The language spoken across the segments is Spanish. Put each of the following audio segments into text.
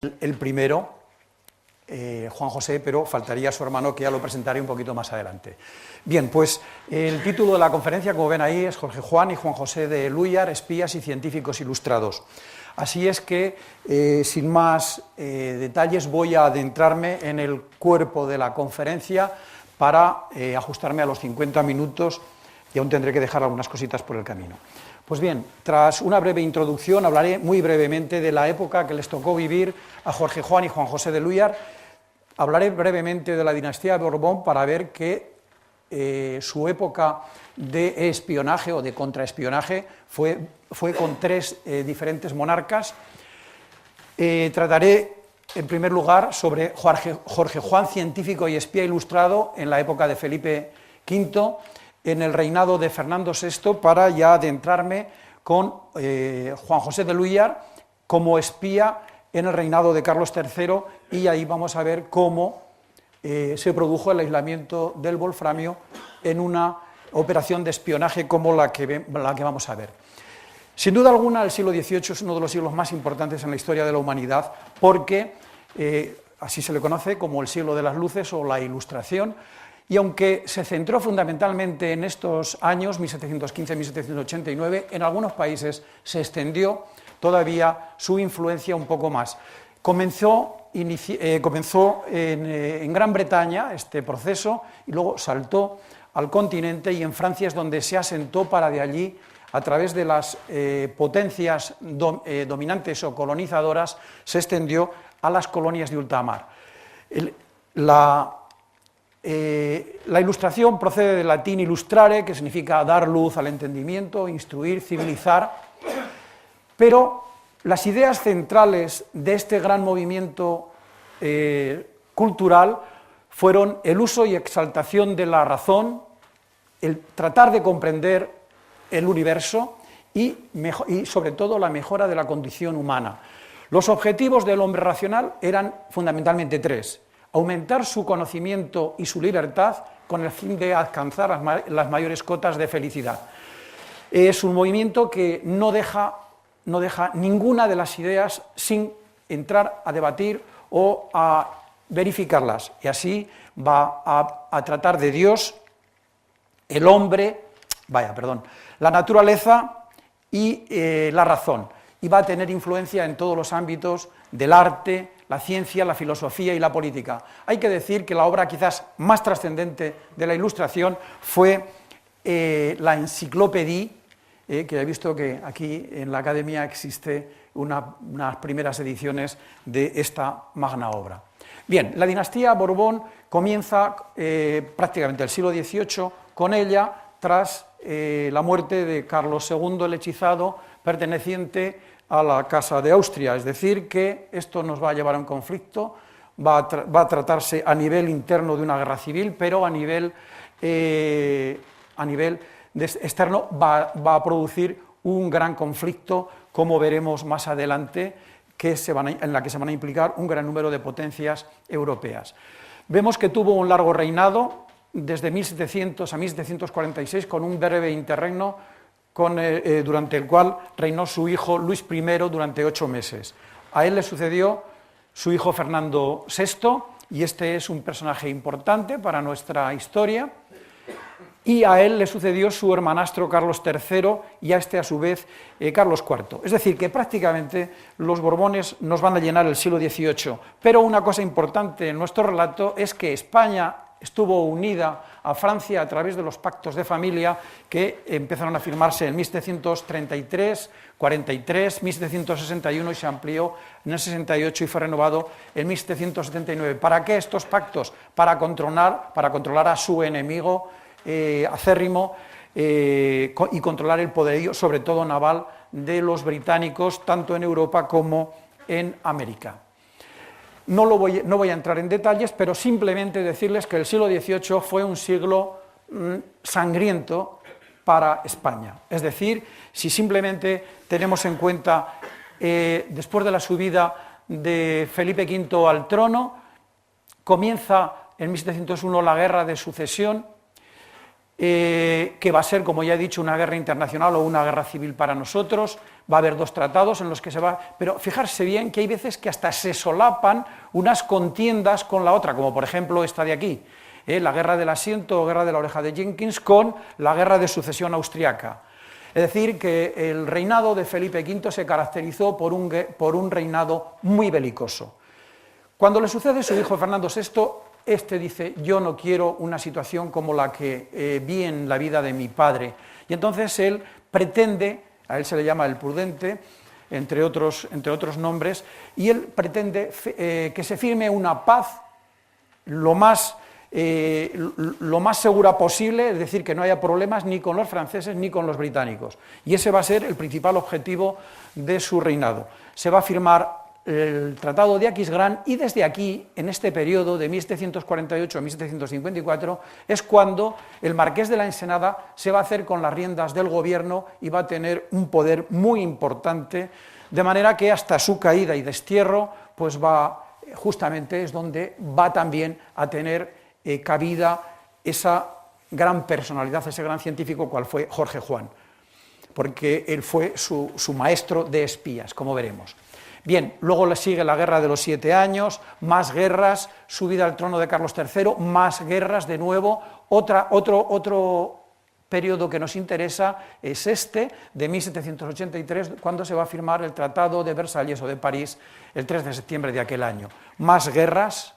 El primero, Juan José, pero faltaría su hermano, que ya lo presentaré un poquito más adelante. Bien, pues el título de la conferencia, como ven ahí, es Jorge Juan y Juan José de Lúyar, espías y científicos ilustrados. Así es que, sin más detalles, voy a adentrarme en el cuerpo de la conferencia para ajustarme a los 50 minutos y aún tendré que dejar algunas cositas por el camino. Pues bien, tras una breve introducción, hablaré muy brevemente de la época que les tocó vivir a Jorge Juan y Juan José de Lúyar. Hablaré brevemente de la dinastía Borbón para ver que su época de espionaje o de contraespionaje fue con tres diferentes monarcas. Trataré, en primer lugar, sobre Jorge Juan, científico y espía ilustrado en la época de Felipe V, en el reinado de Fernando VI, para ya adentrarme con Juan José de Lúyar como espía en el reinado de Carlos III, y ahí vamos a ver cómo se produjo el aislamiento del wolframio en una operación de espionaje como la que vamos a ver. Sin duda alguna, el siglo XVIII es uno de los siglos más importantes en la historia de la humanidad, porque así se le conoce como el siglo de las luces o la Ilustración. Y aunque se centró fundamentalmente en estos años, 1715-1789, en algunos países se extendió todavía su influencia un poco más. Comenzó en Gran Bretaña este proceso y luego saltó al continente, y en Francia es donde se asentó para de allí, a través de las potencias dominantes o colonizadoras, se extendió a las colonias de ultramar. La Ilustración procede del latín illustrare, que significa dar luz al entendimiento, instruir, civilizar, pero las ideas centrales de este gran movimiento cultural fueron el uso y exaltación de la razón, el tratar de comprender el universo y sobre todo la mejora de la condición humana. Los objetivos del hombre racional eran fundamentalmente tres: aumentar su conocimiento y su libertad con el fin de alcanzar las mayores cotas de felicidad. Es un movimiento que no deja ninguna de las ideas sin entrar a debatir o a verificarlas, y así va a tratar de Dios, el hombre, la naturaleza y la razón, y va a tener influencia en todos los ámbitos del arte, la ciencia, la filosofía y la política. Hay que decir que la obra quizás más trascendente de la Ilustración fue la Enciclopédie, que he visto que aquí en la Academia existe unas primeras ediciones de esta magna obra. Bien, la dinastía Borbón comienza prácticamente el siglo XVIII con ella, tras la muerte de Carlos II el Hechizado, perteneciente a la Casa de Austria, es decir, que esto nos va a llevar a un conflicto, va a tratarse a nivel interno de una guerra civil, pero a nivel externo va a producir un gran conflicto, como veremos más adelante, en la que se van a implicar un gran número de potencias europeas. Vemos que tuvo un largo reinado, desde 1700 a 1746, con un breve interregno, durante el cual reinó su hijo Luis I durante 8 meses. A él le sucedió su hijo Fernando VI, y este es un personaje importante para nuestra historia, y a él le sucedió su hermanastro Carlos III, y a este a su vez Carlos IV. Es decir, que prácticamente los Borbones nos van a llenar el siglo XVIII, pero una cosa importante en nuestro relato es que España estuvo unida a Francia a través de los pactos de familia que empezaron a firmarse en 1733, 43, 1761 y se amplió en el 68 y fue renovado en 1779. ¿Para qué estos pactos? Para controlar a su enemigo acérrimo y controlar el poderío, sobre todo naval, de los británicos, tanto en Europa como en América. No voy a entrar en detalles, pero simplemente decirles que el siglo XVIII fue un siglo sangriento para España. Es decir, si simplemente tenemos en cuenta, después de la subida de Felipe V al trono, comienza en 1701 la Guerra de Sucesión, que va a ser, como ya he dicho, una guerra internacional o una guerra civil para nosotros. Va a haber dos tratados en los que se va... Pero fijarse bien que hay veces que hasta se solapan unas contiendas con la otra, como por ejemplo esta de aquí, la guerra del asiento o guerra de la oreja de Jenkins con la guerra de sucesión austriaca. Es decir, que el reinado de Felipe V se caracterizó por un reinado muy belicoso. Cuando le sucede su hijo Fernando VI, este dice: yo no quiero una situación como la que vi en la vida de mi padre. Y entonces él pretende, a él se le llama el prudente, entre otros nombres, y él pretende que se firme una paz lo más segura posible, es decir, que no haya problemas ni con los franceses ni con los británicos. Y ese va a ser el principal objetivo de su reinado. Se va a firmar el Tratado de Aquisgrán, y desde aquí, en este periodo de 1748 a 1754, es cuando el marqués de la Ensenada se va a hacer con las riendas del gobierno y va a tener un poder muy importante, de manera que hasta su caída y destierro, pues justamente es donde va también a tener cabida esa gran personalidad, ese gran científico cual fue Jorge Juan, porque él fue su maestro de espías, como veremos. Bien, luego le sigue la Guerra de los 7 años, más guerras, subida al trono de Carlos III, más guerras de nuevo. Otro periodo que nos interesa es este, de 1783, cuando se va a firmar el Tratado de Versalles o de París, el 3 de septiembre de aquel año. Más guerras,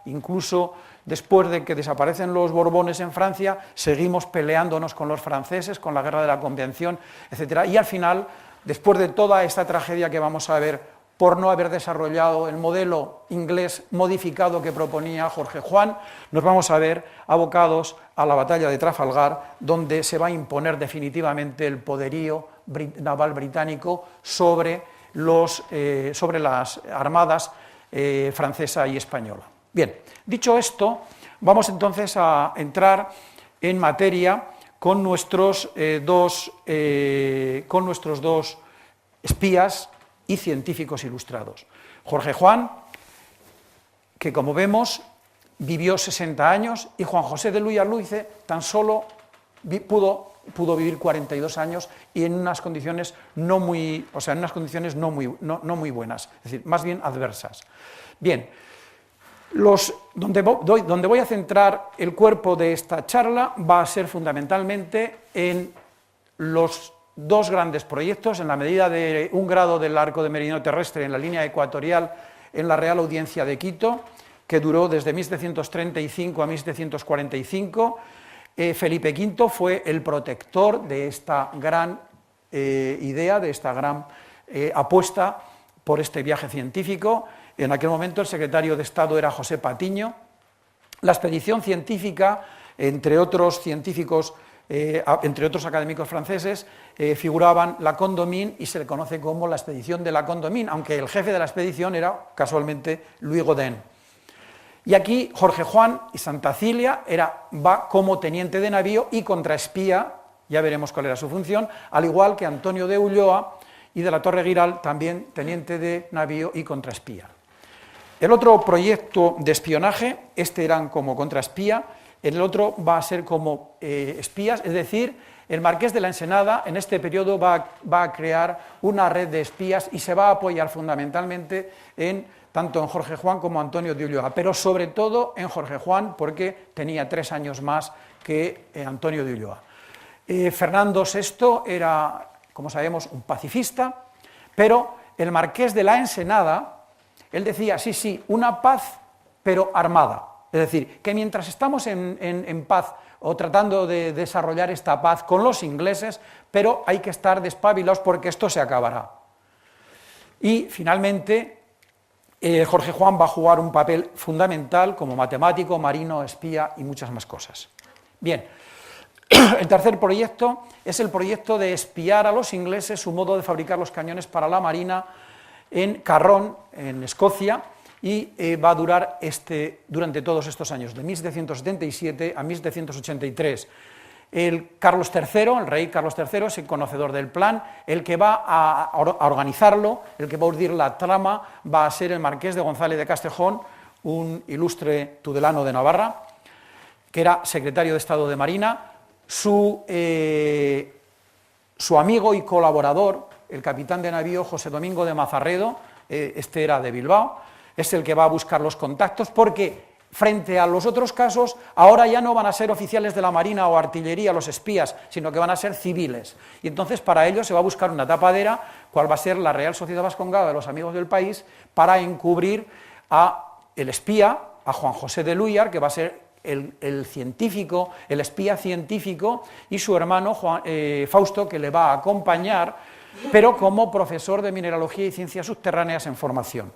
incluso después de que desaparecen los Borbones en Francia, seguimos peleándonos con los franceses, con la Guerra de la Convención, etc. Y al final, después de toda esta tragedia que vamos a ver por no haber desarrollado el modelo inglés modificado que proponía Jorge Juan, nos vamos a ver abocados a la batalla de Trafalgar, donde se va a imponer definitivamente el poderío naval británico sobre las armadas francesa y española. Bien, dicho esto, vamos entonces a entrar en materia con nuestros dos espías y científicos ilustrados. Jorge Juan, que como vemos vivió 60 años, y Juan José de Luis tan solo pudo vivir 42 años y en unas condiciones no muy buenas, es decir, más bien adversas. Bien, donde voy a centrar el cuerpo de esta charla va a ser fundamentalmente en los dos grandes proyectos, en la medida de 1 grado del arco de meridiano terrestre en la línea ecuatorial en la Real Audiencia de Quito, que duró desde 1735 a 1745. Felipe V fue el protector de esta gran idea, de esta gran apuesta por este viaje científico. En aquel momento el secretario de Estado era José Patiño. La expedición científica, entre otros científicos, entre otros académicos franceses, figuraban la Condamine, y se le conoce como la expedición de la Condamine, aunque el jefe de la expedición era casualmente Louis Gaudin. Y aquí Jorge Juan y Santa Cilia va como teniente de navío y contraespía, ya veremos cuál era su función, al igual que Antonio de Ulloa y de la Torre Giral, también teniente de navío y contraespía. El otro proyecto de espionaje, eran como contraespía, el otro va a ser como espías, es decir, el marqués de la Ensenada en este periodo va a crear una red de espías y se va a apoyar fundamentalmente tanto en Jorge Juan como Antonio de Ulloa, pero sobre todo en Jorge Juan, porque tenía 3 años más que Antonio de Ulloa. Fernando VI era, como sabemos, un pacifista, pero el marqués de la Ensenada, él decía, sí, una paz, pero armada. Es decir, que mientras estamos en paz o tratando de desarrollar esta paz con los ingleses, pero hay que estar despabilados porque esto se acabará. Y finalmente, Jorge Juan va a jugar un papel fundamental como matemático, marino, espía y muchas más cosas. Bien, el tercer proyecto es el proyecto de espiar a los ingleses su modo de fabricar los cañones para la marina en Carron, en Escocia, y va a durar durante todos estos años, de 1777 a 1783. El rey Carlos III, es el conocedor del plan, el que va a organizarlo, el que va a urdir la trama, va a ser el marqués de González de Castejón, un ilustre tudelano de Navarra. que era secretario de Estado de Marina, su amigo y colaborador, el capitán de navío José Domingo de Mazarredo, este era de Bilbao, es el que va a buscar los contactos, porque frente a los otros casos, ahora ya no van a ser oficiales de la Marina o artillería los espías, sino que van a ser civiles. Y entonces para ello se va a buscar una tapadera, cual va a ser la Real Sociedad Vascongada de los Amigos del País, para encubrir a el espía, a Juan José de Luyar, que va a ser el científico, el espía científico, y su hermano Fausto, que le va a acompañar, pero como profesor de mineralogía y ciencias subterráneas en formación.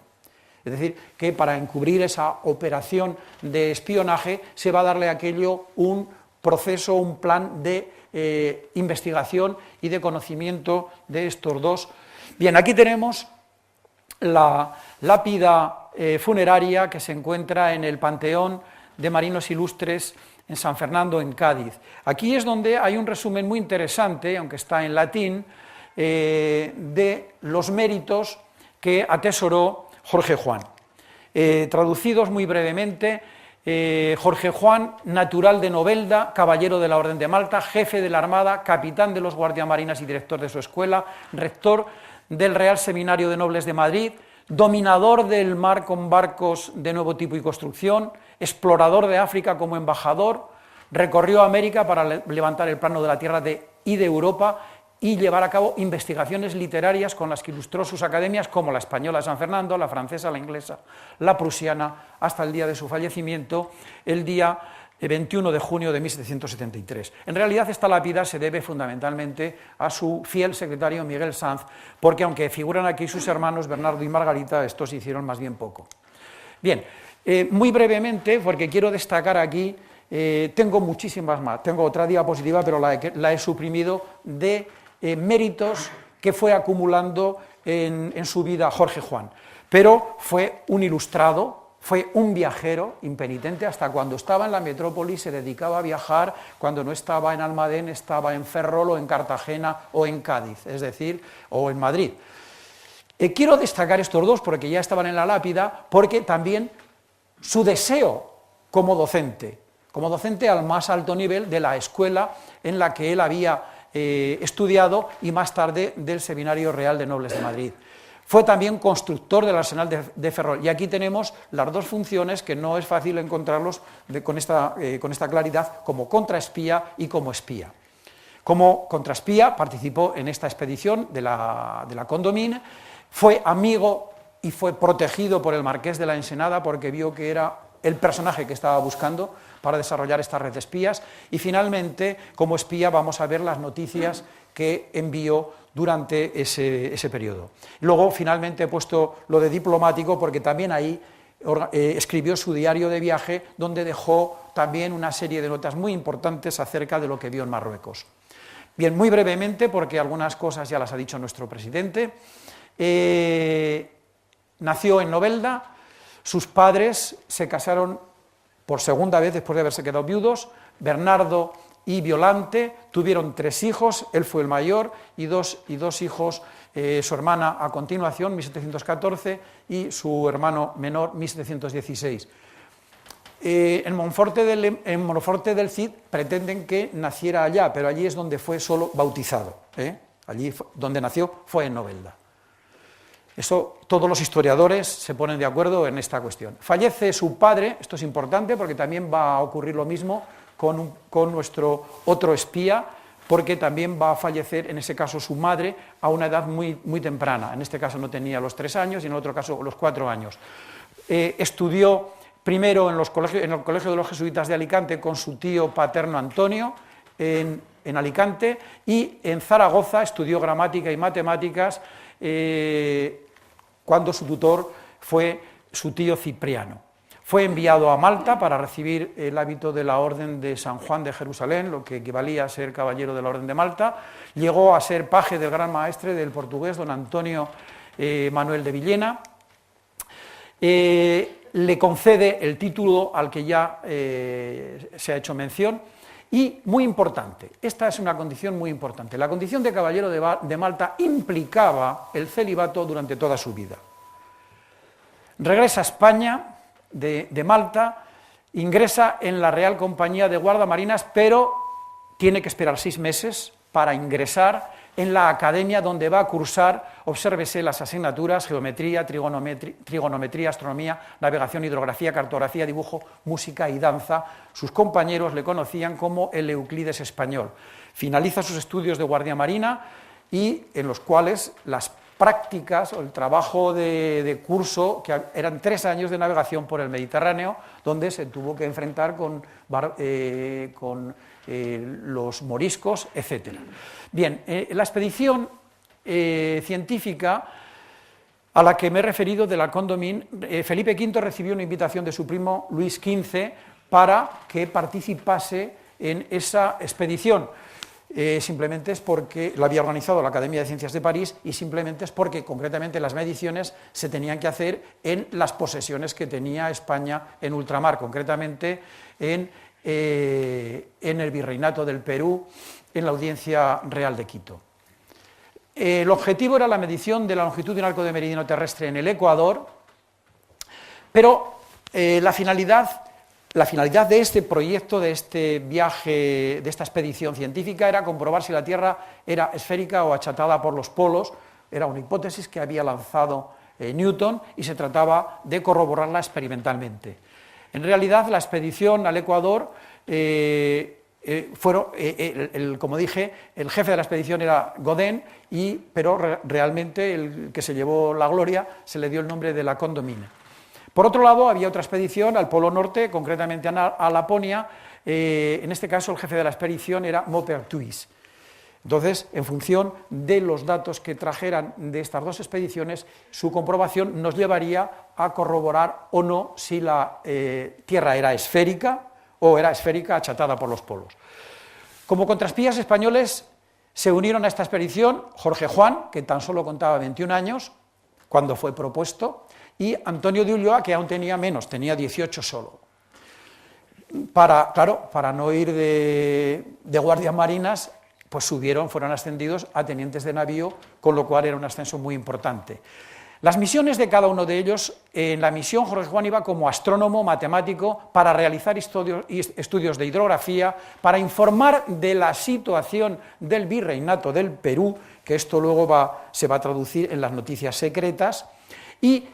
Es decir, que para encubrir esa operación de espionaje se va a darle a aquello un proceso, un plan de investigación y de conocimiento de estos dos. Bien, aquí tenemos la lápida funeraria que se encuentra en el Panteón de Marinos Ilustres en San Fernando, en Cádiz. Aquí es donde hay un resumen muy interesante, aunque está en latín, de los méritos que atesoró Jorge Juan. Traducidos muy brevemente, Jorge Juan, natural de Novelda, caballero de la Orden de Malta, jefe de la Armada, capitán de los guardiamarinas y director de su escuela, rector del Real Seminario de Nobles de Madrid, dominador del mar con barcos de nuevo tipo y construcción, explorador de África como embajador, recorrió América para levantar el plano de la tierra y de Europa y llevar a cabo investigaciones literarias con las que ilustró sus academias, como la española de San Fernando, la francesa, la inglesa, la prusiana, hasta el día de su fallecimiento, el día 21 de junio de 1773. En realidad esta lápida se debe fundamentalmente a su fiel secretario Miguel Sanz, porque aunque figuran aquí sus hermanos Bernardo y Margarita, estos hicieron más bien poco. Bien, muy brevemente, porque quiero destacar aquí, tengo muchísimas más, tengo otra diapositiva, pero la he suprimido, de méritos que fue acumulando en su vida Jorge Juan, pero fue un ilustrado, fue un viajero impenitente. Hasta cuando estaba en la metrópoli se dedicaba a viajar, cuando no estaba en Almadén estaba en Ferrol o en Cartagena o en Cádiz, es decir, o en Madrid. Quiero destacar estos dos porque ya estaban en la lápida, porque también su deseo como docente al más alto nivel de la escuela en la que él había estudiado y más tarde del Seminario Real de Nobles de Madrid. Fue también constructor del arsenal de Ferrol, y aquí tenemos las dos funciones que no es fácil encontrarlos con esta claridad, como contraespía y como espía. Como contraespía participó en esta expedición de la Condamine, fue amigo y fue protegido por el marqués de la Ensenada porque vio que era el personaje que estaba buscando para desarrollar esta red de espías, y finalmente, como espía, vamos a ver las noticias que envió durante ese periodo. Luego, finalmente, he puesto lo de diplomático porque también ahí escribió su diario de viaje, donde dejó también una serie de notas muy importantes acerca de lo que vio en Marruecos. Bien, muy brevemente, porque algunas cosas ya las ha dicho nuestro presidente. Nació en Novelda, sus padres se casaron por segunda vez después de haberse quedado viudos. Bernardo y Violante tuvieron 3 hijos, él fue el mayor, y dos hijos, su hermana a continuación, 1714, y su hermano menor, 1716. En Monforte del Cid pretenden que naciera allá, pero allí es donde fue solo bautizado. Allí donde nació fue en Novelda. Eso, todos los historiadores se ponen de acuerdo en esta cuestión. Fallece su padre, esto es importante porque también va a ocurrir lo mismo con nuestro otro espía, porque también va a fallecer, en ese caso, su madre a una edad muy, muy temprana. En este caso no tenía los 3 años y en el otro caso los 4 años. Estudió primero en el Colegio de los Jesuitas de Alicante con su tío paterno Antonio, en Alicante, y en Zaragoza estudió gramática y matemáticas, cuando su tutor fue su tío Cipriano. Fue enviado a Malta para recibir el hábito de la Orden de San Juan de Jerusalén, lo que equivalía a ser caballero de la Orden de Malta. Llegó a ser paje del gran maestre del portugués, don Antonio Manuel de Villena. Le concede el título al que ya se ha hecho mención. Y, muy importante, esta es una condición muy importante, la condición de caballero de Malta implicaba el celibato durante toda su vida. Regresa a España de Malta, ingresa en la Real Compañía de Guardiamarinas, pero tiene que esperar 6 meses para ingresar en la academia donde va a cursar, obsérvese, las asignaturas geometría, trigonometría, astronomía, navegación, hidrografía, cartografía, dibujo, música y danza. Sus compañeros le conocían como el Euclides español. Finaliza sus estudios de guardia marina y en los cuales las prácticas o el trabajo de curso, que eran 3 años de navegación por el Mediterráneo, donde se tuvo que enfrentar con los moriscos, etc. Bien, la expedición científica a la que me he referido de la Condamine, Felipe V recibió una invitación de su primo Luis XV para que participase en esa expedición. Simplemente es porque lo había organizado la Academia de Ciencias de París y simplemente es porque concretamente las mediciones se tenían que hacer en las posesiones que tenía España en ultramar, concretamente en el Virreinato del Perú, en la Audiencia Real de Quito. El objetivo era la medición de la longitud de un arco de meridiano terrestre en el Ecuador, pero la finalidad de este proyecto, de este viaje, de esta expedición científica, era comprobar si la Tierra era esférica o achatada por los polos. Era una hipótesis que había lanzado Newton y se trataba de corroborarla experimentalmente. En realidad, la expedición al Ecuador, como dije, el jefe de la expedición era Godin, pero realmente el que se llevó la gloria se le dio el nombre de la Condamine. Por otro lado, había otra expedición al Polo Norte, concretamente a Laponia. En este caso, el jefe de la expedición era Maupertuis. Entonces, en función de los datos que trajeran de estas 2 expediciones, su comprobación nos llevaría a corroborar o no si la Tierra era esférica o era esférica achatada por los polos. Como contraespías españoles se unieron a esta expedición Jorge Juan, que tan solo contaba 21 años cuando fue propuesto, y Antonio de Ulloa, que aún tenía menos, tenía 18 solo. Para no ir de guardias marinas, pues fueron ascendidos a tenientes de navío, con lo cual era un ascenso muy importante. Las misiones de cada uno de ellos, en la misión Jorge Juan iba como astrónomo, matemático, para realizar estudios de hidrografía, para informar de la situación del Virreinato del Perú, que esto luego se va a traducir en las noticias secretas, y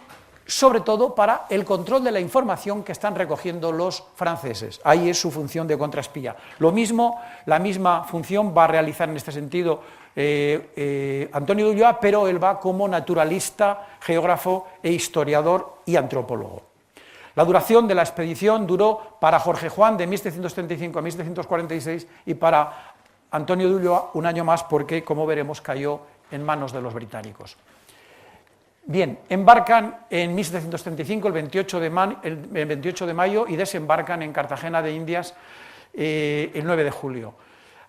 sobre todo para el control de la información que están recogiendo los franceses. Ahí es su función de contraespía. Lo mismo, la misma función va a realizar en este sentido Antonio de Ulloa, pero él va como naturalista, geógrafo e historiador y antropólogo. La duración de la expedición duró para Jorge Juan de 1735 a 1746 y para Antonio de Ulloa un año más porque, como veremos, cayó en manos de los británicos. Bien, embarcan en 1735, el 28 de mayo, y desembarcan en Cartagena de Indias el 9 de julio.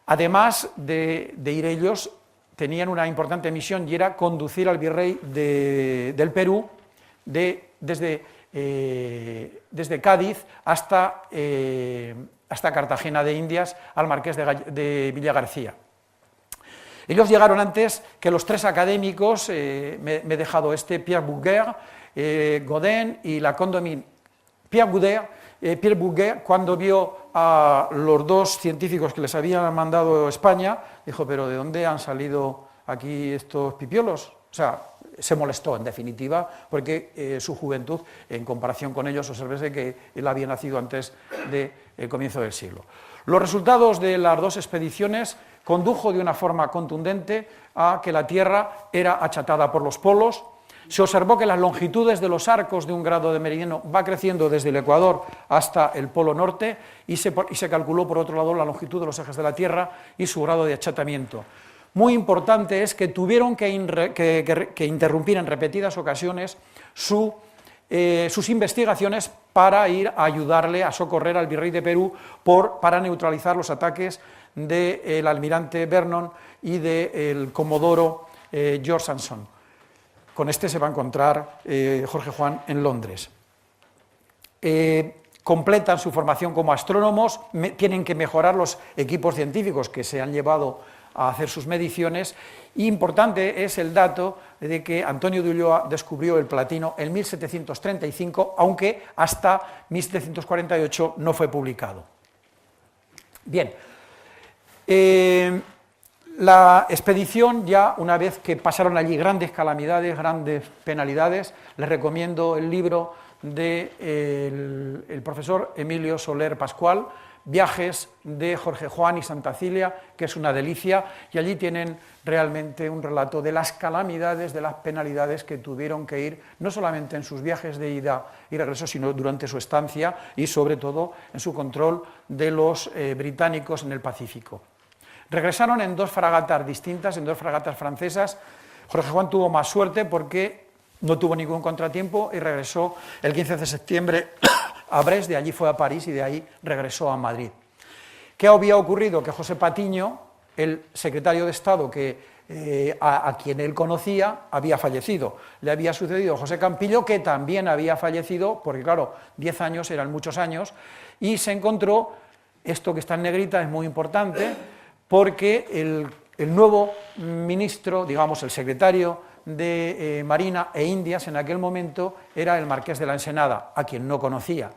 Además de ir ellos, tenían una importante misión y era conducir al virrey del Perú desde Cádiz hasta Cartagena de Indias, al marqués de Villagarcía. Ellos llegaron antes que los 3 académicos, me he dejado Pierre Bouguer, Godin y la Condamine. Pierre Bouguer, cuando vio a los 2 científicos que les habían mandado España, dijo, pero ¿de dónde han salido aquí estos pipiolos? O sea, se molestó, en definitiva, porque su juventud, en comparación con ellos, observese que él había nacido antes del comienzo del siglo. Los resultados de las 2 expediciones condujo de una forma contundente a que la Tierra era achatada por los polos. Se observó que las longitudes de los arcos de un grado de meridiano va creciendo desde el Ecuador hasta el Polo Norte y se calculó, por otro lado, la longitud de los ejes de la Tierra y su grado de achatamiento. Muy importante es que tuvieron que interrumpir en repetidas ocasiones sus investigaciones para ir a ayudarle a socorrer al virrey de Perú para neutralizar los ataques del almirante Vernon y del comodoro George Sanson. Con este se va a encontrar Jorge Juan en Londres. Completan su formación como astrónomos, tienen que mejorar los equipos científicos que se han llevado a hacer sus mediciones. Importante es el dato de que Antonio de Ulloa descubrió el platino en 1735, aunque hasta 1748 no fue publicado. Bien, la expedición, ya una vez que pasaron allí grandes calamidades, grandes penalidades, les recomiendo el libro del profesor Emilio Soler Pascual, Viajes de Jorge Juan y Santa Cilia, que es una delicia, y allí tienen realmente un relato de las calamidades, de las penalidades que tuvieron que ir, no solamente en sus viajes de ida y regreso, sino durante su estancia y sobre todo en su control de los británicos en el Pacífico. Regresaron en 2 fragatas distintas, en 2 fragatas francesas. Jorge Juan tuvo más suerte porque no tuvo ningún contratiempo y regresó el 15 de septiembre a Brest, de allí fue a París y de ahí regresó a Madrid. ¿Qué había ocurrido? Que José Patiño, el secretario de Estado a quien él conocía, había fallecido. Le había sucedido José Campillo, que también había fallecido, porque claro, 10 años eran muchos años, y se encontró, esto que está en negrita es muy importante, porque el nuevo ministro, digamos el secretario de Marina e Indias en aquel momento era el marqués de la Ensenada, a quien no conocía.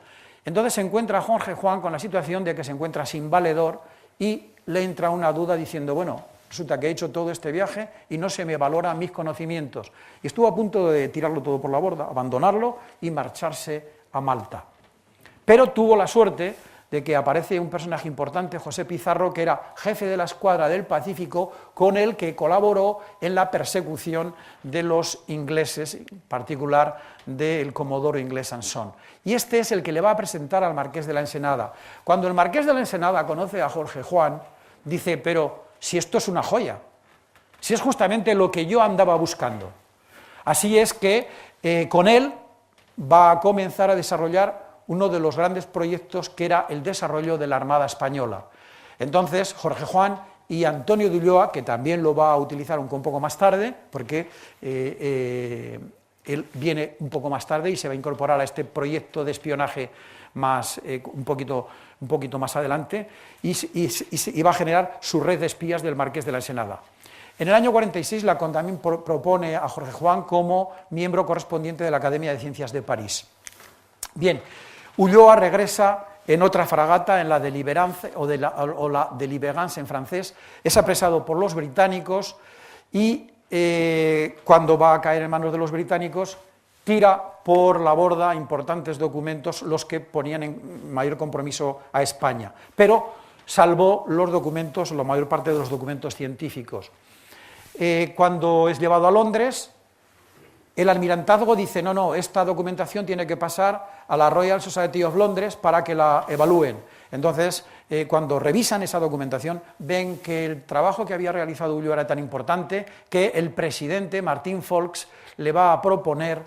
Entonces se encuentra Jorge Juan con la situación de que se encuentra sin valedor y le entra una duda diciendo, bueno, resulta que he hecho todo este viaje y no se me valoran mis conocimientos. Y estuvo a punto de tirarlo todo por la borda, abandonarlo y marcharse a Malta. Pero tuvo la suerte de que aparece un personaje importante, José Pizarro, que era jefe de la escuadra del Pacífico, con el que colaboró en la persecución de los ingleses, en particular del comodoro inglés Sansón. Y este es el que le va a presentar al marqués de la Ensenada. Cuando el marqués de la Ensenada conoce a Jorge Juan, dice, pero si esto es una joya, si es justamente lo que yo andaba buscando. Así es que con él va a comenzar a desarrollar uno de los grandes proyectos que era el desarrollo de la Armada Española. Entonces, Jorge Juan y Antonio de Ulloa, que también lo va a utilizar un poco más tarde, porque él viene un poco más tarde y se va a incorporar a este proyecto de espionaje más, un poquito más adelante, y va a generar su red de espías del marqués de la Ensenada. En el año 46 la CON también propone a Jorge Juan como miembro correspondiente de la Academia de Ciencias de París. Bien, Ulloa regresa en otra fragata, en la Deliverance, o la Deliverance en francés, es apresado por los británicos y cuando va a caer en manos de los británicos, tira por la borda importantes documentos, los que ponían en mayor compromiso a España, pero salvó los documentos, la mayor parte de los documentos científicos. Cuando es llevado a Londres, el almirantazgo dice, no, esta documentación tiene que pasar a la Royal Society of Londres para que la evalúen. Entonces, cuando revisan esa documentación, ven que el trabajo que había realizado Ulloa era tan importante que el presidente, Martin Folks, le va a proponer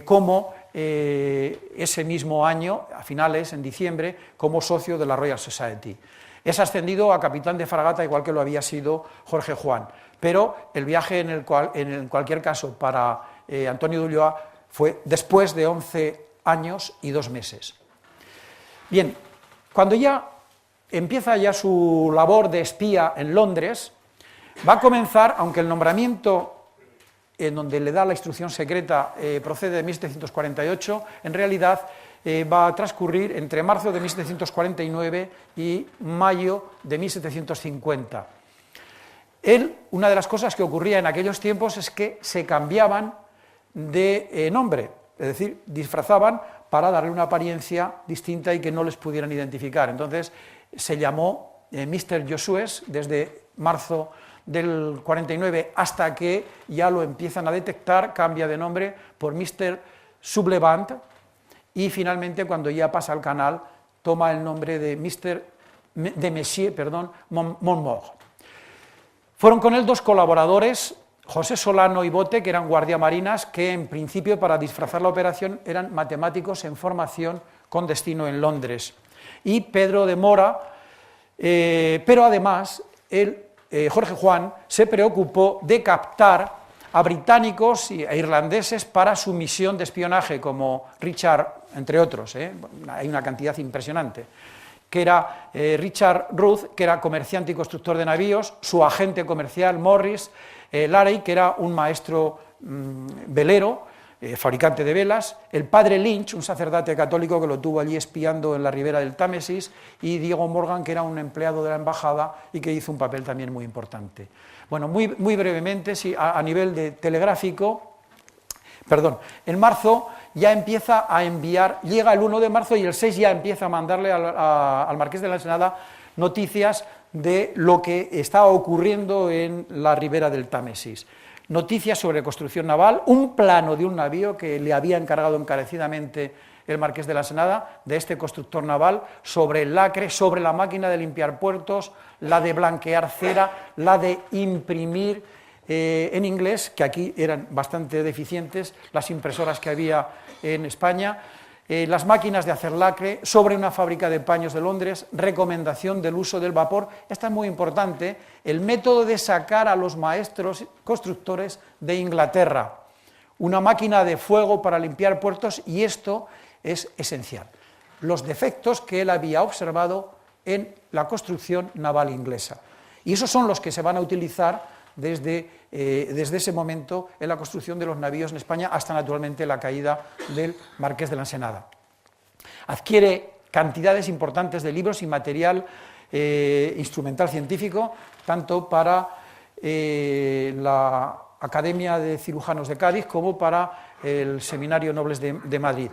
como ese mismo año, a finales, en diciembre, como socio de la Royal Society. Es ascendido a capitán de fragata, igual que lo había sido Jorge Juan. Pero el viaje, en cualquier caso, para Antonio de Ulloa fue después de 11 años y 2 meses. Bien, cuando ya empieza ya su labor de espía en Londres, va a comenzar, aunque el nombramiento en donde le da la instrucción secreta procede de 1748, en realidad va a transcurrir entre marzo de 1749 y mayo de 1750. Una de las cosas que ocurría en aquellos tiempos es que se cambiaban de nombre, es decir, disfrazaban para darle una apariencia distinta y que no les pudieran identificar. Entonces se llamó Mr. Josuès desde marzo del 49 hasta que ya lo empiezan a detectar, cambia de nombre por Mr. Sublevant y finalmente cuando ya pasa al canal toma el nombre de Monsieur Montmort. Fueron con él 2 colaboradores, José Solano y Bote, que eran guardiamarinas, que en principio para disfrazar la operación eran matemáticos en formación con destino en Londres, y Pedro de Mora, pero además Jorge Juan se preocupó de captar a británicos e irlandeses para su misión de espionaje, como Richard, entre otros, hay una cantidad impresionante. que era Richard Ruth, que era comerciante y constructor de navíos, su agente comercial, Morris, Larey, que era un maestro velero, fabricante de velas, el padre Lynch, un sacerdote católico que lo tuvo allí espiando en la ribera del Támesis, y Diego Morgan, que era un empleado de la embajada y que hizo un papel también muy importante. Bueno, muy brevemente, sí, a nivel de telegráfico, en marzo ya empieza a enviar, llega el 1 de marzo y el 6 ya empieza a mandarle al Marqués de la Ensenada noticias de lo que está ocurriendo en la ribera del Támesis. Noticias sobre construcción naval, un plano de un navío que le había encargado encarecidamente el Marqués de la Ensenada, de este constructor naval, sobre el lacre, sobre la máquina de limpiar puertos, la de blanquear cera, la de imprimir en inglés, que aquí eran bastante deficientes, las impresoras que había en España, las máquinas de hacer lacre, sobre una fábrica de paños de Londres, recomendación del uso del vapor. Esta es muy importante, el método de sacar a los maestros constructores de Inglaterra, una máquina de fuego para limpiar puertos, y esto es esencial, los defectos que él había observado en la construcción naval inglesa. Y esos son los que se van a utilizar desde ese momento en la construcción de los navíos en España hasta naturalmente la caída del Marqués de la Ensenada. Adquiere cantidades importantes de libros y material instrumental científico, tanto para la Academia de Cirujanos de Cádiz como para el Seminario Nobles de Madrid.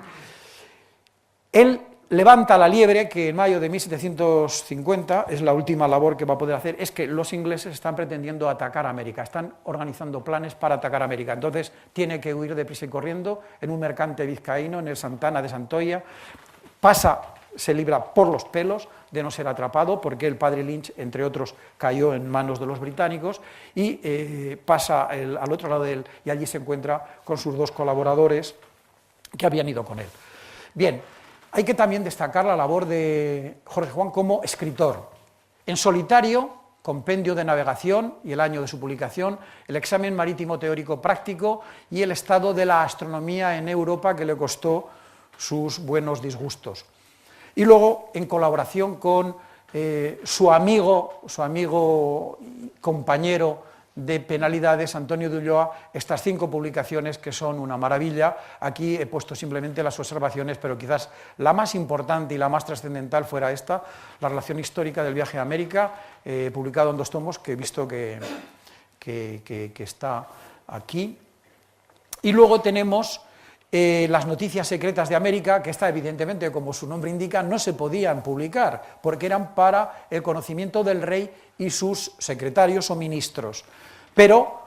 Él levanta la liebre que en mayo de 1750, es la última labor que va a poder hacer, es que los ingleses están pretendiendo atacar América, están organizando planes para atacar América, entonces tiene que huir deprisa y corriendo en un mercante vizcaíno, en el Santana de Santoya, se libra por los pelos de no ser atrapado, porque el padre Lynch, entre otros, cayó en manos de los británicos, y pasa al otro lado de él, y allí se encuentra con sus dos colaboradores que habían ido con él. Bien, hay que también destacar la labor de Jorge Juan como escritor. En solitario, Compendio de Navegación y el año de su publicación, el examen marítimo teórico práctico y el estado de la astronomía en Europa, que le costó sus buenos disgustos. Y luego, en colaboración con su amigo y compañero de penalidades, Antonio de Ulloa, estas 5 publicaciones que son una maravilla. Aquí he puesto simplemente las observaciones, pero quizás la más importante y la más trascendental fuera esta, la relación histórica del viaje a América, publicado en 2 tomos, que he visto que está aquí. Y luego tenemos las noticias secretas de América, que esta evidentemente, como su nombre indica, no se podían publicar, porque eran para el conocimiento del rey y sus secretarios o ministros. Pero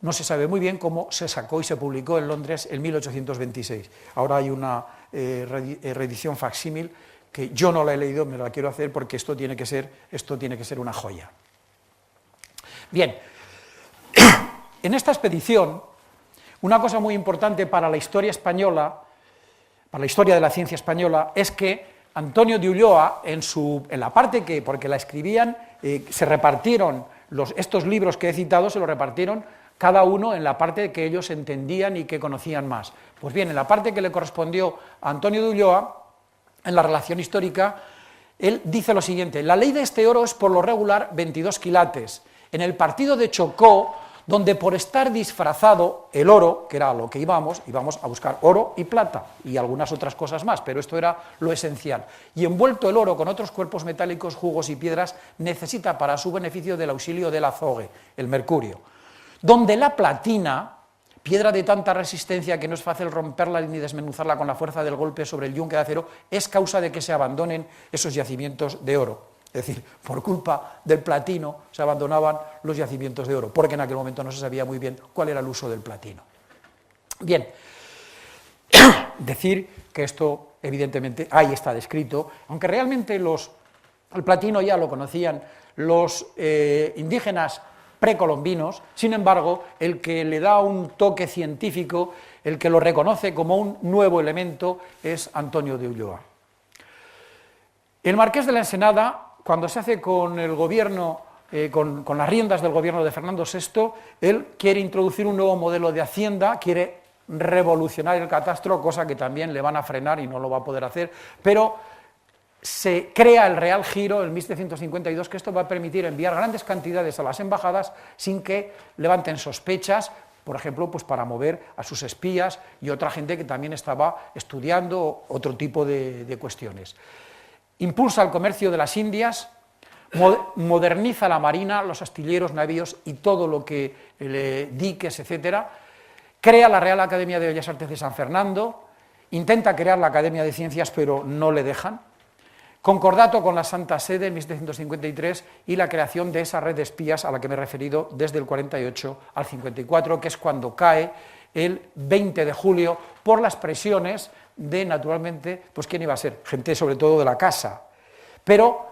no se sabe muy bien cómo se sacó y se publicó en Londres en 1826. Ahora hay una reedición facsímil que yo no la he leído, me la quiero hacer porque esto tiene que ser una joya. Bien, en esta expedición, una cosa muy importante para la historia española, para la historia de la ciencia española, es que Antonio de Ulloa, en la parte que, porque la escribían, se repartieron estos libros que he citado, se los repartieron cada uno en la parte que ellos entendían y que conocían más. Pues bien, en la parte que le correspondió a Antonio de Ulloa, en la relación histórica, él dice lo siguiente: la ley de este oro es por lo regular 22 quilates. En el partido de Chocó, donde por estar disfrazado el oro, que era a lo que íbamos a buscar oro y plata y algunas otras cosas más, pero esto era lo esencial, y envuelto el oro con otros cuerpos metálicos, jugos y piedras, necesita para su beneficio del auxilio del azogue, el mercurio, donde la platina, piedra de tanta resistencia que no es fácil romperla ni desmenuzarla con la fuerza del golpe sobre el yunque de acero, es causa de que se abandonen esos yacimientos de oro. Es decir, por culpa del platino se abandonaban los yacimientos de oro, porque en aquel momento no se sabía muy bien cuál era el uso del platino. Bien, decir que esto evidentemente ahí está descrito, aunque realmente el platino ya lo conocían los indígenas precolombinos, sin embargo, el que le da un toque científico, el que lo reconoce como un nuevo elemento, es Antonio de Ulloa. El Marqués de la Ensenada, cuando se hace con el gobierno, con las riendas del gobierno de Fernando VI, él quiere introducir un nuevo modelo de hacienda, quiere revolucionar el catastro, cosa que también le van a frenar y no lo va a poder hacer, pero se crea el Real Giro en 1752, que esto va a permitir enviar grandes cantidades a las embajadas sin que levanten sospechas, por ejemplo, pues para mover a sus espías y otra gente que también estaba estudiando otro tipo de cuestiones. Impulsa el comercio de las Indias, moderniza la marina, los astilleros, navíos y todo lo que diques, etcétera. Crea la Real Academia de Bellas Artes de San Fernando, intenta crear la Academia de Ciencias, pero no le dejan. Concordato con la Santa Sede en 1753 y la creación de esa red de espías a la que me he referido desde el 48 al 54, que es cuando cae el 20 de julio por las presiones de, naturalmente, pues quién iba a ser, gente sobre todo de la casa, pero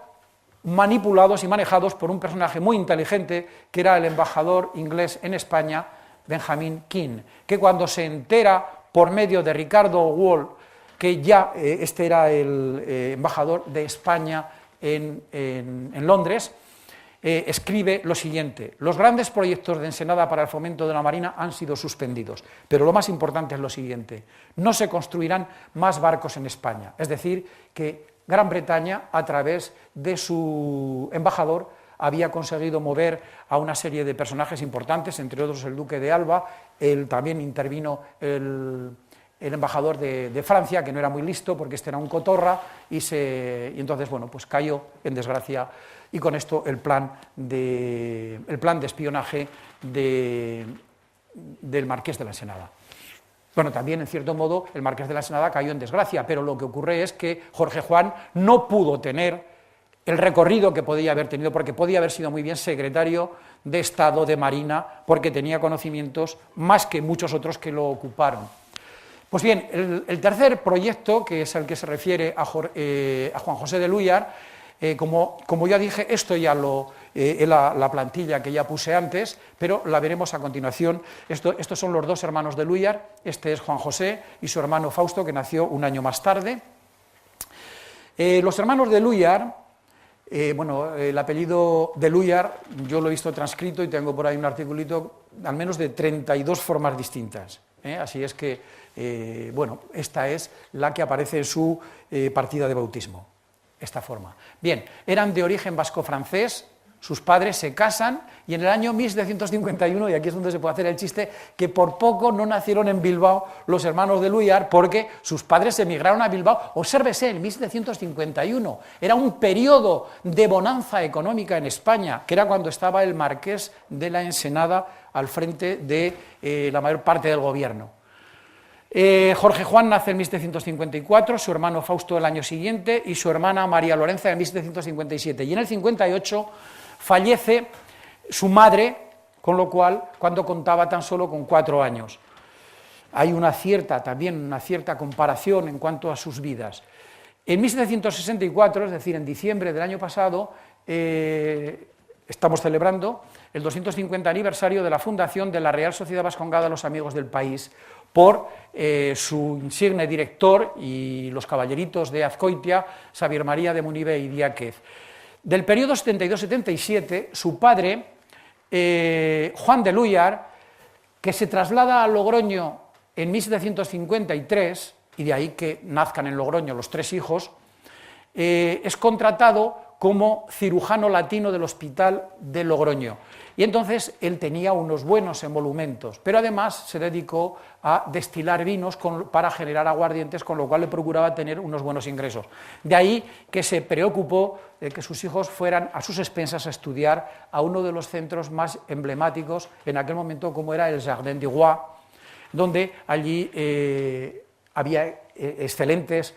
manipulados y manejados por un personaje muy inteligente que era el embajador inglés en España, Benjamin King, que cuando se entera por medio de Ricardo Wall que ya este era el embajador de España en Londres, escribe lo siguiente: los grandes proyectos de Ensenada para el fomento de la marina han sido suspendidos, pero lo más importante es lo siguiente: no se construirán más barcos en España. Es decir, que Gran Bretaña, a través de su embajador, había conseguido mover a una serie de personajes importantes, entre otros el duque de Alba, también intervino el embajador de Francia, que no era muy listo porque este era un cotorra, y entonces, bueno, pues cayó en desgracia, y con esto el plan de espionaje del Marqués de la Ensenada. Bueno, también, en cierto modo, el Marqués de la Ensenada cayó en desgracia, pero lo que ocurre es que Jorge Juan no pudo tener el recorrido que podía haber tenido, porque podía haber sido muy bien secretario de Estado de Marina, porque tenía conocimientos más que muchos otros que lo ocuparon. Pues bien, el tercer proyecto, que es el que se refiere a Juan José de Lúyar, como ya dije, esto ya es la plantilla que ya puse antes, pero la veremos a continuación. Estos son los dos hermanos de Lúyar, este es Juan José y su hermano Fausto, que nació un año más tarde. Los hermanos de Lúyar, el apellido de Lúyar yo lo he visto transcrito y tengo por ahí un articulito al menos de 32 formas distintas. Así es que, esta es la que aparece en su partida de bautismo, esta forma. Bien, eran de origen vasco-francés, sus padres se casan y en el año 1751, y aquí es donde se puede hacer el chiste, que por poco no nacieron en Bilbao los hermanos de Lúyar, porque sus padres emigraron a Bilbao. Obsérvese, en 1751, era un periodo de bonanza económica en España, que era cuando estaba el Marqués de la Ensenada al frente de la mayor parte del gobierno. Jorge Juan nace en 1754, su hermano Fausto el año siguiente y su hermana María Lorenza en 1757. Y en el 58 fallece su madre, con lo cual, cuando contaba tan solo con 4 años. Hay una cierta comparación en cuanto a sus vidas. En 1764, es decir, en diciembre del año pasado, estamos celebrando el 250 aniversario de la fundación de la Real Sociedad Vascongada Los Amigos del País, por su insigne director y los caballeritos de Azcoitia, Xavier María de Munive y Diáquez. Del periodo 72-77, su padre, Juan de Lúyar, que se traslada a Logroño en 1753, y de ahí que nazcan en Logroño los 3 hijos, es contratado como cirujano latino del Hospital de Logroño. Y entonces él tenía unos buenos emolumentos, pero además se dedicó a destilar vinos para generar aguardientes, con lo cual le procuraba tener unos buenos ingresos. De ahí que se preocupó de que sus hijos fueran a sus expensas a estudiar a uno de los centros más emblemáticos en aquel momento, como era el Jardin du Roi, donde allí había excelentes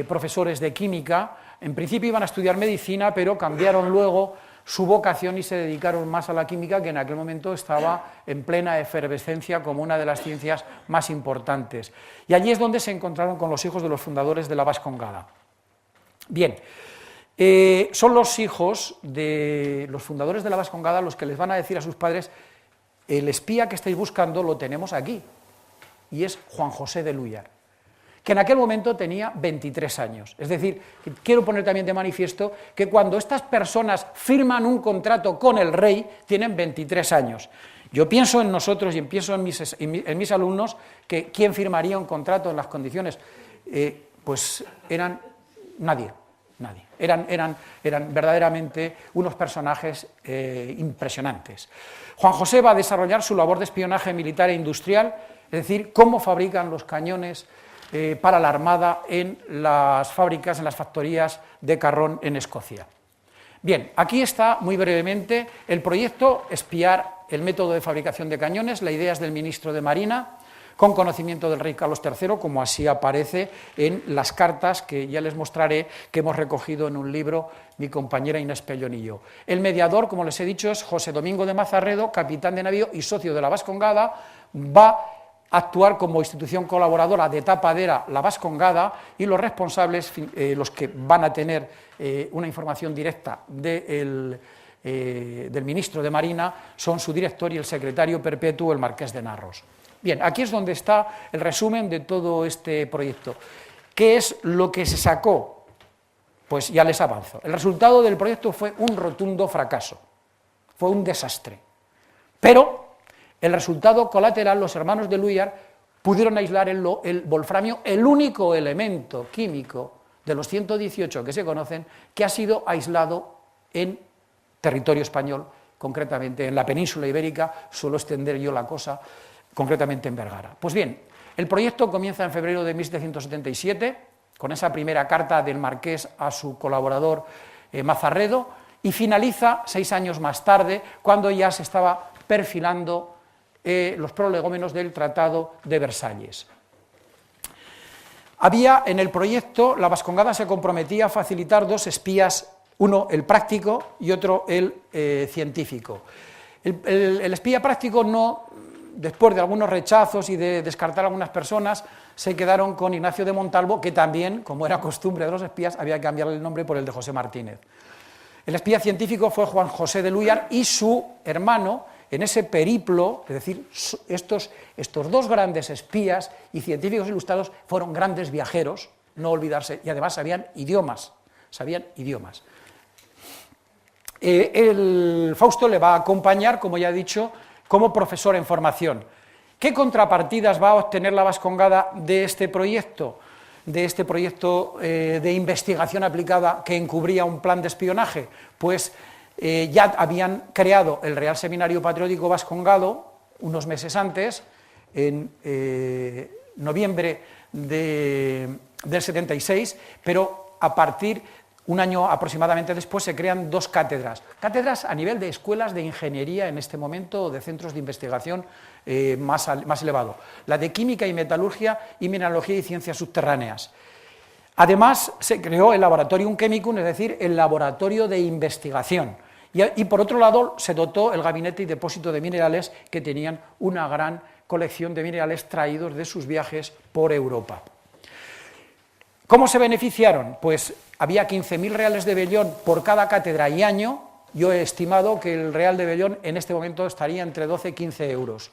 profesores de química. En principio iban a estudiar medicina, pero cambiaron luego su vocación y se dedicaron más a la química, que en aquel momento estaba en plena efervescencia como una de las ciencias más importantes. Y allí es donde se encontraron con los hijos de los fundadores de la Vascongada. Bien, son los hijos de los fundadores de la Vascongada los que les van a decir a sus padres: el espía que estáis buscando lo tenemos aquí, y es Juan José de Lúyar, que en aquel momento tenía 23 años. Es decir, quiero poner también de manifiesto que cuando estas personas firman un contrato con el rey, tienen 23 años. Yo pienso en nosotros y pienso en mis alumnos, que ¿quién firmaría un contrato en las condiciones? Pues eran nadie. nadie. Eran verdaderamente unos personajes impresionantes. Juan José va a desarrollar su labor de espionaje militar e industrial, es decir, cómo fabrican los cañones para la Armada en las fábricas, en las factorías de Carron en Escocia. Bien, aquí está muy brevemente el proyecto, espiar el método de fabricación de cañones. La idea es del ministro de Marina, con conocimiento del rey Carlos III, como así aparece en las cartas que ya les mostraré, que hemos recogido en un libro mi compañera Inés Pellón y yo. El mediador, como les he dicho, es José Domingo de Mazarredo, capitán de navío y socio de la Vascongada. Va a actuar como institución colaboradora de Tapadera, la Vascongada, y los responsables, los que van a tener una información directa del ministro de Marina, son su director y el secretario perpetuo, el marqués de Narros. Bien, aquí es donde está el resumen de todo este proyecto. ¿Qué es lo que se sacó? Pues ya les avanzo. El resultado del proyecto fue un rotundo fracaso, fue un desastre. Pero el resultado colateral, los hermanos de Luyar pudieron aislar el wolframio, el único elemento químico de los 118 que se conocen, que ha sido aislado en territorio español, concretamente en la península ibérica. Suelo extender yo la cosa, concretamente en Vergara. Pues bien, el proyecto comienza en febrero de 1777, con esa primera carta del marqués a su colaborador Mazarredo, y finaliza 6 años más tarde, cuando ya se estaba perfilando los prolegómenos del Tratado de Versalles. Había en el proyecto, la Vascongada se comprometía a facilitar 2 espías, uno el práctico y otro el científico. El espía práctico no, después de algunos rechazos y de descartar a algunas personas, se quedaron con Ignacio de Montalvo, que también, como era costumbre de los espías, había que cambiarle el nombre por el de José Martínez. El espía científico fue Juan José de Luyar y su hermano, en ese periplo, es decir, estos 2 grandes espías y científicos ilustrados fueron grandes viajeros, no olvidarse, y además sabían idiomas. El Fausto le va a acompañar, como ya he dicho, como profesor en formación. ¿Qué contrapartidas va a obtener la Vascongada de este proyecto? De investigación aplicada que encubría un plan de espionaje? Pues ya habían creado el Real Seminario Patriótico Vascongado unos meses antes, en noviembre del 76, pero a partir, un año aproximadamente después, se crean 2 cátedras. Cátedras a nivel de escuelas de ingeniería en este momento, de centros de investigación más elevado. La de Química y Metalurgia y Mineralogía y Ciencias Subterráneas. Además, se creó el Laboratorium Chemicum, es decir, el laboratorio de investigación. Y por otro lado, se dotó el Gabinete y Depósito de Minerales, que tenían una gran colección de minerales traídos de sus viajes por Europa. ¿Cómo se beneficiaron? Pues había 15.000 reales de vellón por cada cátedra y año. Yo he estimado que el real de vellón en este momento estaría entre 12 y 15 euros.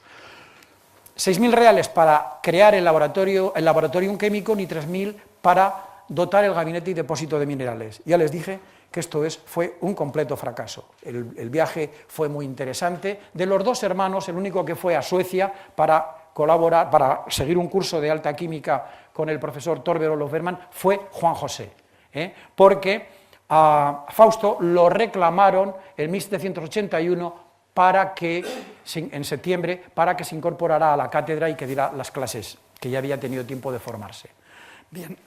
6.000 reales para crear el Laboratorium Chemicum y 3.000 para dotar el Gabinete y Depósito de Minerales. Ya les dije que fue un completo fracaso. El viaje fue muy interesante. De los 2 hermanos, el único que fue a Suecia para colaborar, para seguir un curso de alta química con el profesor Torbjörn Olof Bergman, fue Juan José, porque a Fausto lo reclamaron en 1781 en septiembre, para que se incorporara a la cátedra y que diera las clases, que ya había tenido tiempo de formarse. Bien,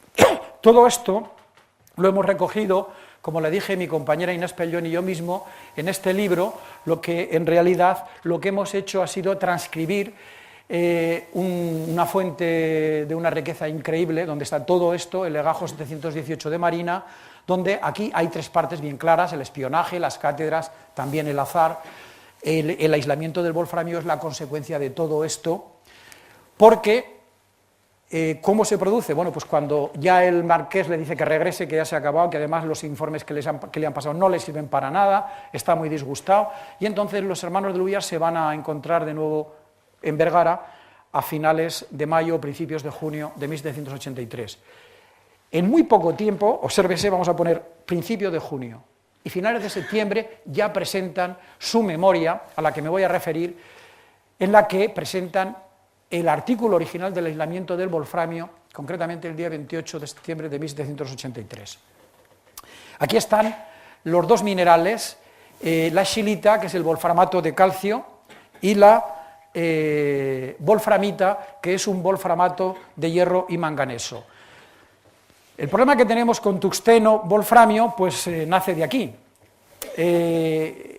todo esto lo hemos recogido, como le dije mi compañera Inés Pellón y yo mismo, en este libro. Lo que en realidad lo que hemos hecho ha sido transcribir una fuente de una riqueza increíble, donde está todo esto, el legajo 718 de Marina, donde aquí hay 3 partes bien claras: el espionaje, las cátedras, también el azar. El aislamiento del wolframio es la consecuencia de todo esto, porque ¿cómo se produce? Bueno, pues cuando ya el marqués le dice que regrese, que ya se ha acabado, que además los informes que le han pasado no le sirven para nada, está muy disgustado, y entonces los hermanos de Luyar se van a encontrar de nuevo en Vergara a finales de mayo o principios de junio de 1783. En muy poco tiempo, obsérvese, vamos a poner principio de junio y finales de septiembre, ya presentan su memoria, a la que me voy a referir, en la que presentan el artículo original del aislamiento del wolframio, concretamente el día 28 de septiembre de 1783. Aquí están los dos minerales, la scheelita, que es el wolframato de calcio, y la wolframita, que es un wolframato de hierro y manganeso. El problema que tenemos con tungsteno, wolframio, pues nace de aquí.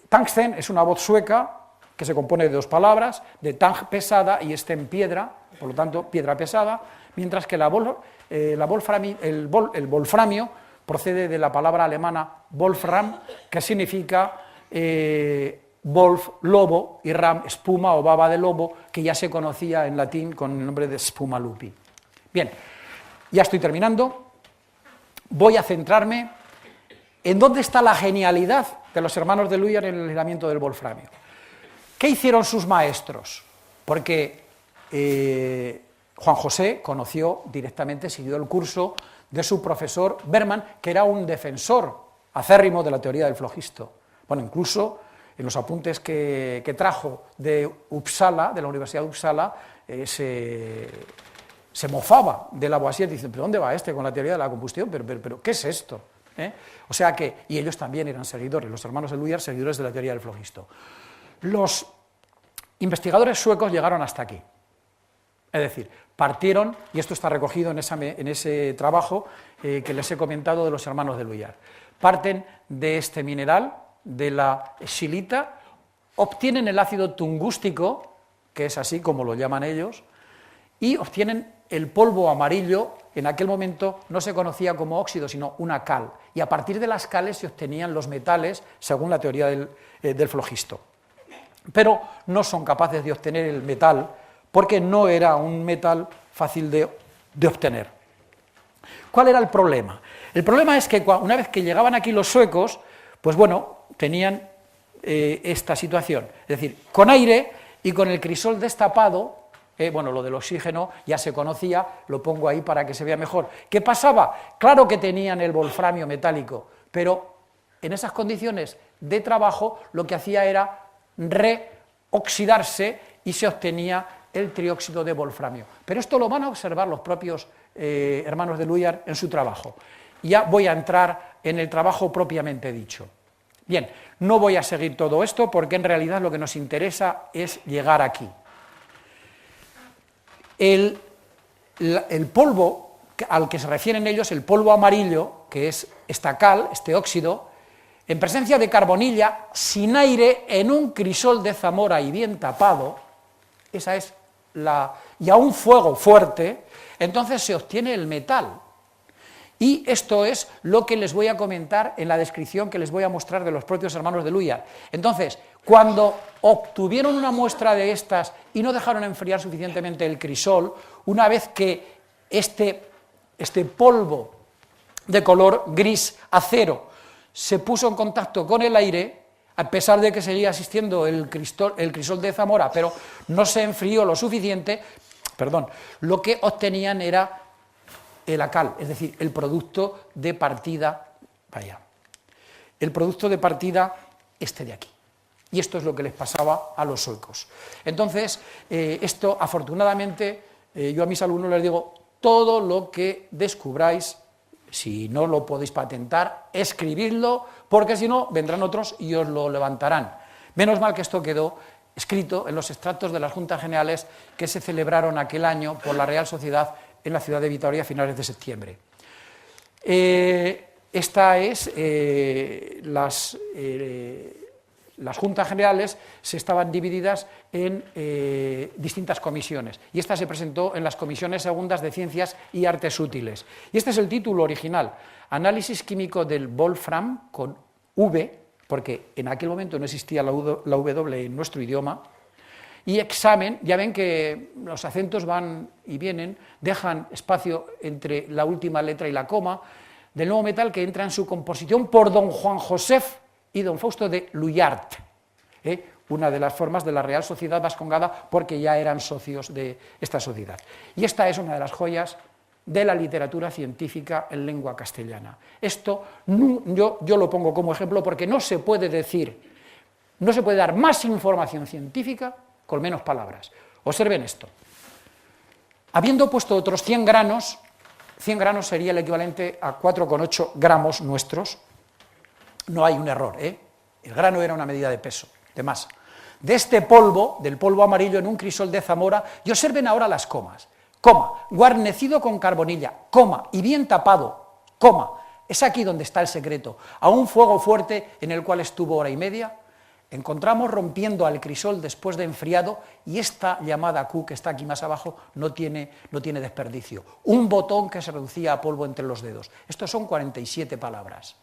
Tungsten es una voz sueca que se compone de dos palabras, de tang, pesada, y sten, piedra, por lo tanto, piedra pesada, mientras que el wolframio procede de la palabra alemana Wolfram, que significa wolf, lobo, y ram, espuma o baba de lobo, que ya se conocía en latín con el nombre de spuma lupi. Bien, ya estoy terminando. Voy a centrarme en dónde está la genialidad de los hermanos de Luyar en el aislamiento del wolframio. ¿Qué hicieron sus maestros? Porque Juan José conoció directamente, siguió el curso de su profesor Berman, que era un defensor acérrimo de la teoría del flogisto. Bueno, incluso en los apuntes que trajo de Uppsala, de la Universidad de Uppsala, se mofaba de Lavoisier, diciendo, ¿pero dónde va este con la teoría de la combustión? ¿Pero qué es esto? O sea que, y ellos también eran seguidores, los hermanos de Luyar, seguidores de la teoría del flogisto. Los investigadores suecos llegaron hasta aquí, es decir, partieron, y esto está recogido en ese trabajo que les he comentado de los hermanos de Luyar, parten de este mineral, de la scheelita, obtienen el ácido tungústico, que es así como lo llaman ellos, y obtienen el polvo amarillo. En aquel momento no se conocía como óxido, sino una cal, y a partir de las cales se obtenían los metales, según la teoría del flogisto. Pero no son capaces de obtener el metal, porque no era un metal fácil de obtener. ¿Cuál era el problema? El problema es que una vez que llegaban aquí los suecos, pues bueno, tenían esta situación, es decir, con aire y con el crisol destapado. Bueno, lo del oxígeno ya se conocía, lo pongo ahí para que se vea mejor. ¿Qué pasaba? Claro que tenían el wolframio metálico, pero en esas condiciones de trabajo lo que hacía era reoxidarse y se obtenía el trióxido de wolframio. Pero esto lo van a observar los propios hermanos de Luyar en su trabajo. Ya voy a entrar en el trabajo propiamente dicho. Bien, no voy a seguir todo esto porque en realidad lo que nos interesa es llegar aquí. El polvo al que se refieren ellos, el polvo amarillo, que es esta cal, este óxido, en presencia de carbonilla, sin aire, en un crisol de Zamora y bien tapado, esa es y a un fuego fuerte, entonces se obtiene el metal. Y esto es lo que les voy a comentar en la descripción que les voy a mostrar de los propios hermanos de Luyar. Entonces, cuando obtuvieron una muestra de estas y no dejaron enfriar suficientemente el crisol, una vez que este polvo de color gris acero se puso en contacto con el aire, a pesar de que seguía existiendo el crisol de Zamora, pero no se enfrió lo suficiente, lo que obtenían era la cal, es decir, el producto de partida, el producto de partida este de aquí. Y esto es lo que les pasaba a los suecos. Entonces, esto afortunadamente, yo a mis alumnos les digo, todo lo que descubráis, si no lo podéis patentar, escribidlo, porque si no, vendrán otros y os lo levantarán. Menos mal que esto quedó escrito en los extractos de las Juntas Generales que se celebraron aquel año por la Real Sociedad en la ciudad de Vitoria a finales de septiembre. Esta es las Juntas Generales se estaban divididas en distintas comisiones, y esta se presentó en las comisiones segundas de Ciencias y Artes Útiles. Y este es el título original, Análisis químico del Wolfram, con V, porque en aquel momento no existía la W en nuestro idioma, y examen. Ya ven que los acentos van y vienen, dejan espacio entre la última letra y la coma, del nuevo metal que entra en su composición por don Juan Josef y don Fausto de Luyart, una de las formas de la Real Sociedad Vascongada, porque ya eran socios de esta sociedad. Y esta es una de las joyas de la literatura científica en lengua castellana. Esto yo lo pongo como ejemplo porque no se puede dar más información científica con menos palabras. Observen esto. Habiendo puesto otros 100 granos sería el equivalente a 4,8 gramos nuestros, no hay un error, el grano era una medida de peso, de masa. De este polvo, del polvo amarillo en un crisol de Zamora, y observen ahora las comas, coma, guarnecido con carbonilla, coma, y bien tapado, coma, es aquí donde está el secreto, a un fuego fuerte en el cual estuvo hora y media, encontramos rompiendo al crisol después de enfriado, y esta llamada Q que está aquí más abajo no tiene desperdicio, un botón que se reducía a polvo entre los dedos. Estos son 47 palabras,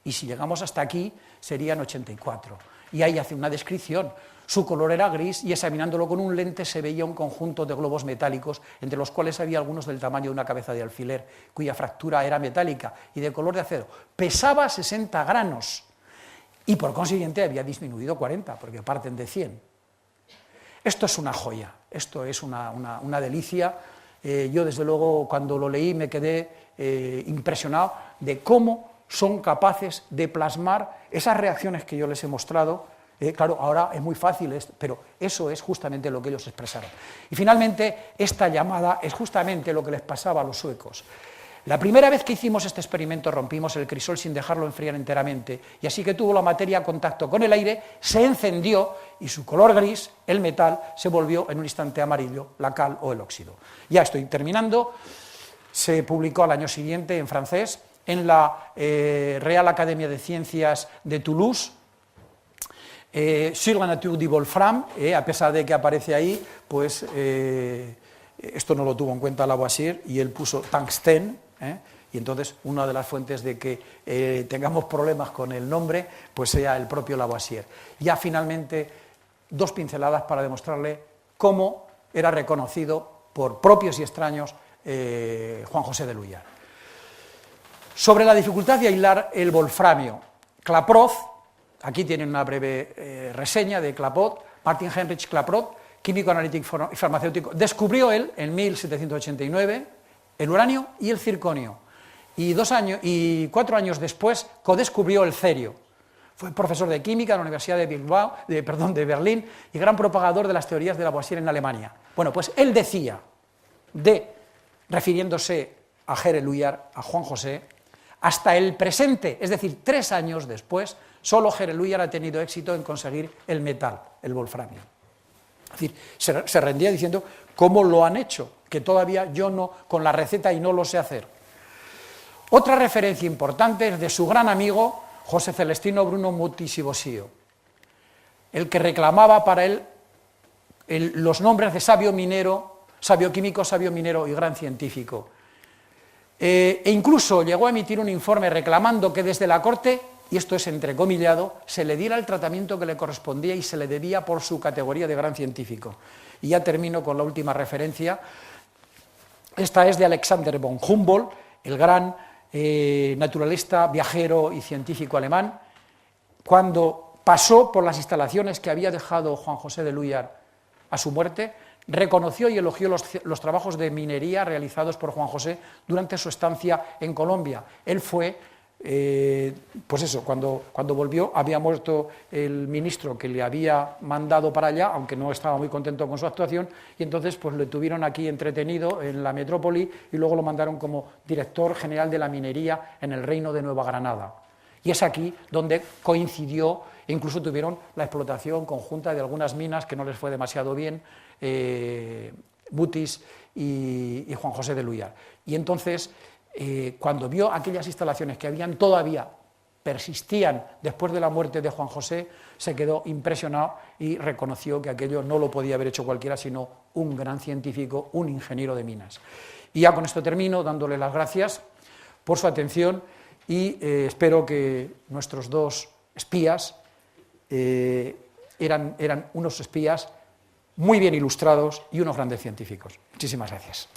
y si llegamos hasta aquí serían 84, y ahí hace una descripción. Su color era gris y examinándolo con un lente se veía un conjunto de globos metálicos, entre los cuales había algunos del tamaño de una cabeza de alfiler, cuya fractura era metálica y de color de acero. Pesaba 60 granos y por consiguiente había disminuido 40, porque parten de 100. Esto es una joya, esto es una delicia. Yo desde luego cuando lo leí me quedé impresionado de cómo son capaces de plasmar esas reacciones que yo les he mostrado. Claro, ahora es muy fácil, pero eso es justamente lo que ellos expresaron. Y finalmente, esta llamada es justamente lo que les pasaba a los suecos. La primera vez que hicimos este experimento rompimos el crisol sin dejarlo enfriar enteramente, y así que tuvo la materia contacto con el aire, se encendió y su color gris, el metal, se volvió en un instante amarillo, la cal o el óxido. Ya estoy terminando, se publicó al año siguiente en francés, en la Real Academia de Ciencias de Toulouse, sur la nature du Wolfram, a pesar de que aparece ahí, pues esto no lo tuvo en cuenta Lavoisier y él puso tungstén, y entonces una de las fuentes de que tengamos problemas con el nombre, pues sea el propio Lavoisier. Ya finalmente, dos pinceladas para demostrarle cómo era reconocido por propios y extraños Juan José de Luyar. Sobre la dificultad de aislar el wolframio, Klaproth, aquí tienen una breve reseña de Klaproth, Martin Heinrich Klaproth, químico analítico y farmacéutico, descubrió él en 1789 el uranio y el circonio, y 4 años después codescubrió el cerio. Fue profesor de química en la Universidad de Berlín y gran propagador de las teorías de Lavoisier en Alemania. Bueno, pues él decía, refiriéndose a Gerard Luyar, a Juan José, hasta el presente, es decir, 3 años después, solo Gerard Luyar ha tenido éxito en conseguir el metal, el wolframio. Es decir, se rendía diciendo, ¿cómo lo han hecho? Que todavía yo no, con la receta y no lo sé hacer. Otra referencia importante es de su gran amigo, José Celestino Bruno Mutis-y-Bosio, el que reclamaba para él los nombres de sabio minero, sabio químico, sabio minero y gran científico. E incluso llegó a emitir un informe reclamando que desde la corte, y esto es entrecomillado, se le diera el tratamiento que le correspondía y se le debía por su categoría de gran científico. Y ya termino con la última referencia. Esta es de Alexander von Humboldt, el gran naturalista, viajero y científico alemán, cuando pasó por las instalaciones que había dejado Juan José de Luyar a su muerte, reconoció y elogió los trabajos de minería realizados por Juan José durante su estancia en Colombia. Él fue, pues eso, cuando volvió había muerto el ministro que le había mandado para allá, aunque no estaba muy contento con su actuación, y entonces pues le tuvieron aquí entretenido en la metrópoli y luego lo mandaron como director general de la minería en el Reino de Nueva Granada. Y es aquí donde coincidió, e incluso tuvieron la explotación conjunta de algunas minas que no les fue demasiado bien, Mutis y Juan José de Luyar. Y entonces, cuando vio aquellas instalaciones que todavía persistían después de la muerte de Juan José, se quedó impresionado y reconoció que aquello no lo podía haber hecho cualquiera, sino un gran científico, un ingeniero de minas. Y ya con esto termino, dándole las gracias por su atención y espero que nuestros dos espías eran unos espías muy bien ilustrados y unos grandes científicos. Muchísimas gracias.